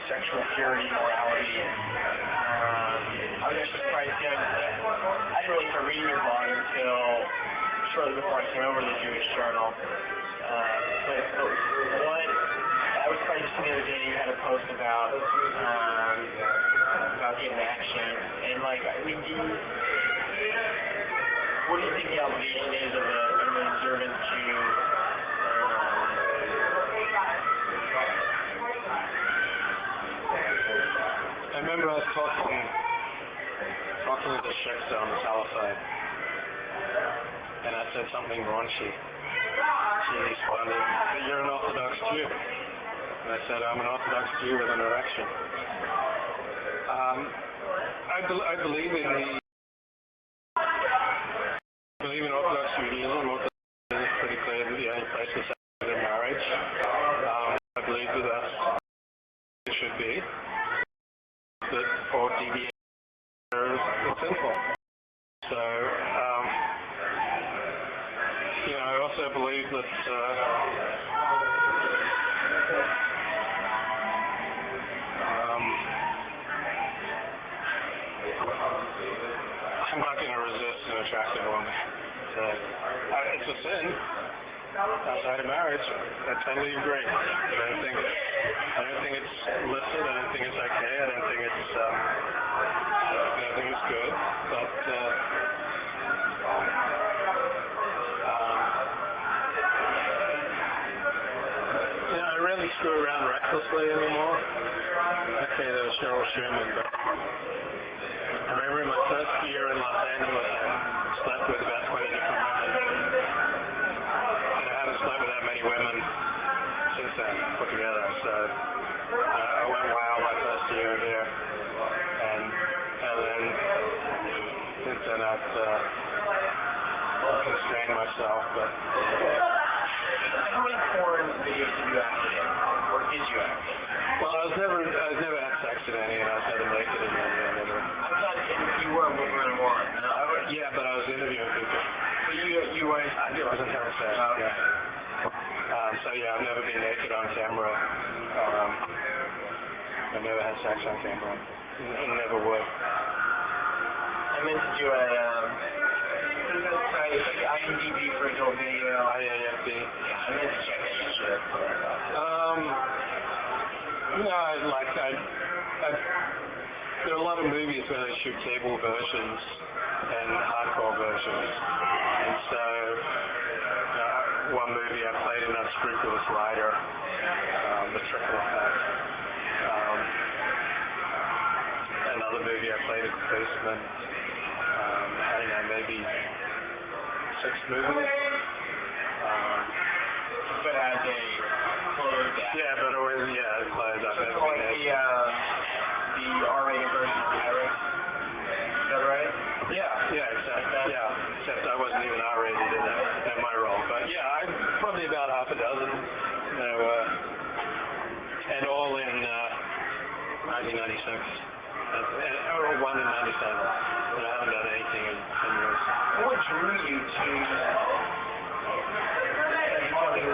sexual purity, morality, and I was actually surprised. I didn't really start reading your blog until shortly before I came over to the Jewish Journal. But what I was surprised to see the other day you had a post about getting action, and what do you think the obligation is of an observant Jew? I remember I was talking with the shiksa on the south side, and I said something raunchy. She responded, "You're an Orthodox Jew." And I said, "I'm an Orthodox Jew with an erection." I believe in Orthodox Judaism. Orthodox Judaism is pretty clear that the only place for sex is in marriage. I believe that that's it should be. That for deviation is sinful. So, I also believe that I'm not going to resist an attractive woman. So, it's a sin outside of marriage. I totally agree. I don't think it's illicit. I don't think it's okay. I don't think it's good. But I rarely screw around recklessly anymore. Okay, there was Cheryl Sherman, but I remember in my first year in Los Angeles, I slept with about 20 different women. And I haven't slept with that many women since then, put together. So I went wild my first year here. And then since then I've constrained myself. But how many porn videos did you act in? Or did you act in? Well, I was never had sex in any, and I was never naked in any. I thought you were moving one. Yeah, but I was interviewing people. But you weren't. I wasn't having sex. Oh, okay. Yeah. So yeah, I've never been naked on camera. I've never had sex on camera. I never would. I meant to do there's a site, it's like IMDb for adult video. IAFD. Yeah, I meant to check that yesterday. There are a lot of movies where they shoot cable versions and hardcore versions. And so, one movie I played in Unscrupulous Rider, The Triple Effect. Another movie I played at the Basement. I don't know, maybe 6 movies. But as a closed act. Yeah, but always, closed up. It's like the R-rated version of Pirates. Is that right? Yeah, exactly. Yeah, except I wasn't even R-rated in my role. But yeah, I'm probably about half a dozen. And all in 1996. Or one in 97. But I haven't done anything in 10 years. What drew you to becoming a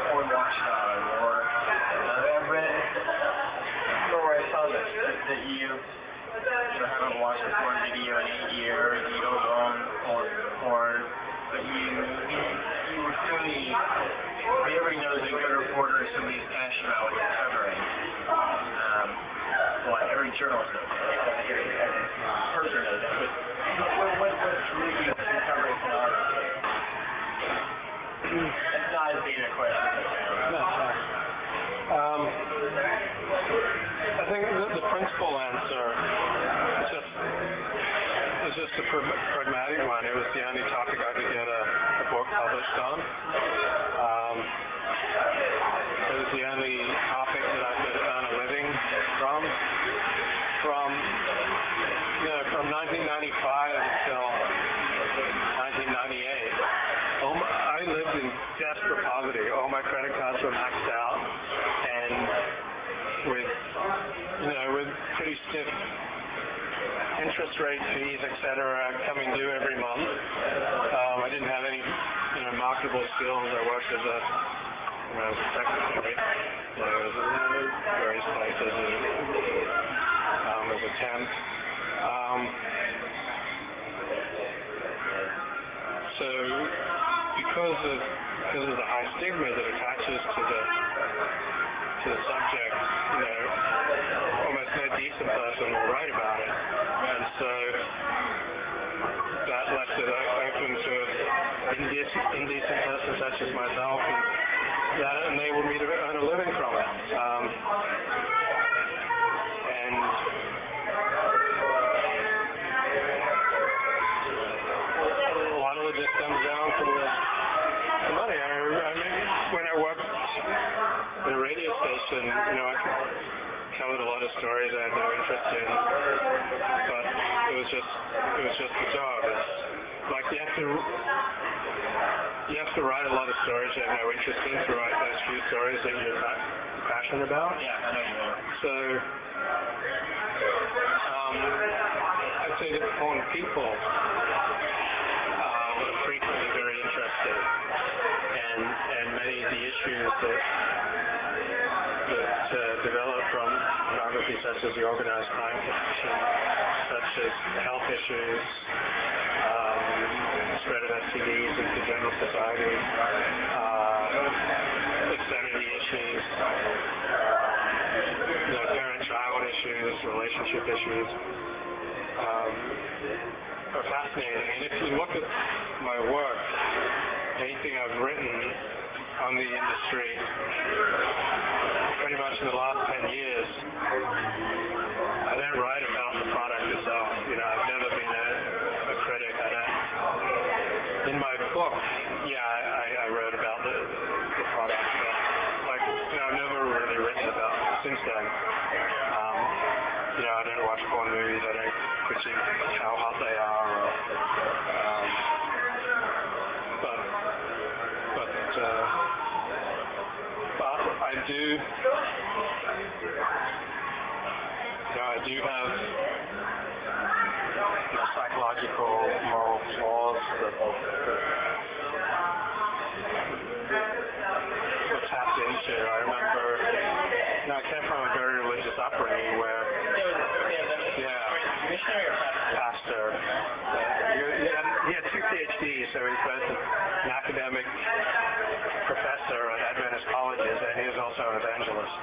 porn watchdog? Or I've read where I saw that you haven't watched a porn video in 8 years, you don't own porn, but you were clearly, everybody knows a good reporter is somebody who's passionate about what you're covering. Every journalist knows that. Every person knows that. But what drew you to covering pornography? That's not as big a question as it sounds. No, I think the principal answer is just a pragmatic one. It was the only topic I could get a book published on. It was the only topic that I could earn a living from. From 1995 until 1998, I lived in desperate poverty. All my credit cards were maxed out, and with pretty stiff interest rate fees, etc., coming due every month. I didn't have any, marketable skills. I worked as a secretary. I was in various places, and attempt. So because of the high stigma that attaches to the subject, almost no decent person will write about it, and so that left it open to indecent persons such as myself, and that enabled me to earn a living from it. And a lot of it just comes down to the money. I mean, when I worked at a radio station, I covered a lot of stories I had no interest in, but it was just a job. It's like you have to write a lot of stories you have no interest in to write those few stories that you're passionate about. Yeah, I know you are. So I'd say that foreign people are frequently very interested, and many of the issues that develop from pornography, such as the organized crime connection, such as health issues, spread of STDs into general society, obscenity issues, parent-child issues, relationship issues, are fascinating. And if you look at my work, anything I've written on the industry, pretty much in the last 10 years, I don't write about the product itself. I've never been a critic. In my book, I wrote about the product, but I've never really written about it since then. I don't watch porn movies. I don't critique how hot they are. But I do have psychological, moral flaws that were tapped into. I remember, I came from a very religious upbringing where, missionary or pastor. He had 2 PhDs, so he's both an academic professor at Adventist colleges, and he was also an evangelist.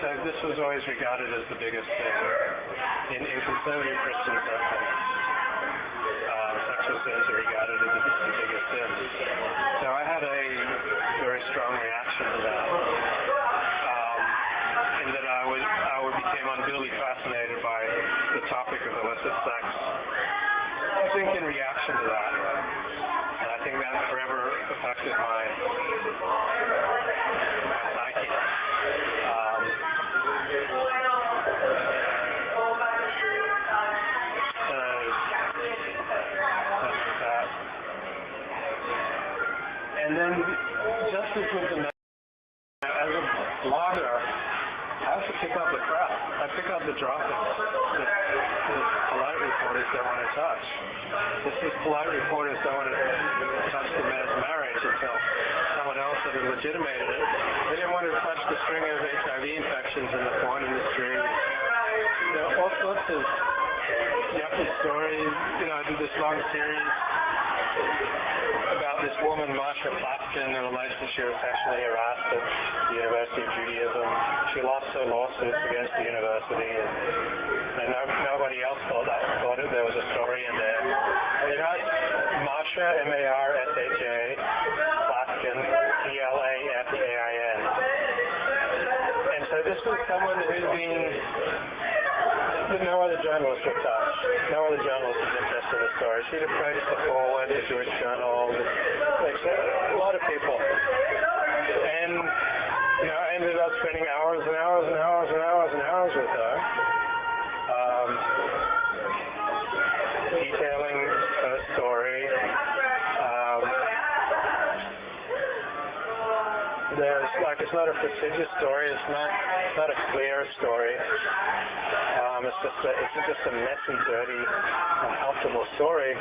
So this was always regarded as the biggest thing in conservative Christian circles. Sexual sins are regarded as the biggest sin. So I had a very strong reaction to that, in that I became unduly fascinated by the topic of illicit sex. I think in reaction to that, and I think that forever affected my psyche. And then, just as with the as a blogger, I have to pick up the crap. I pick up the droppings that polite reporters don't want to touch. These polite reporters don't want to touch the man's marriage until someone else had legitimated it. They didn't want to touch the string of HIV infections in the porn industry. All sorts of yucky stories. I did this long series about this woman, Marsha Platkin, who alleged that she was sexually harassed at the University of Judaism. She lost her lawsuits against the university, and nobody else thought there was a story in there. Marsha, M-A-R-S-H-A, Platkin, P-L-A-F-K-I-N. And so this was someone who'd been, that no other journalist would touch. No other journalist was interested in the story. She'd approached the Forward, the Jewish Journal, a lot of people. And, I ended up spending hours and hours and hours and hours and hours with her, detailing her story. It's not a prestigious story. It's not a clear story. It's just a messy, dirty, uncomfortable story.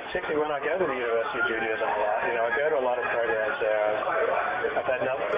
Particularly when I go to the University of Judaism a lot. I go to a lot of programs there. I've had nothing.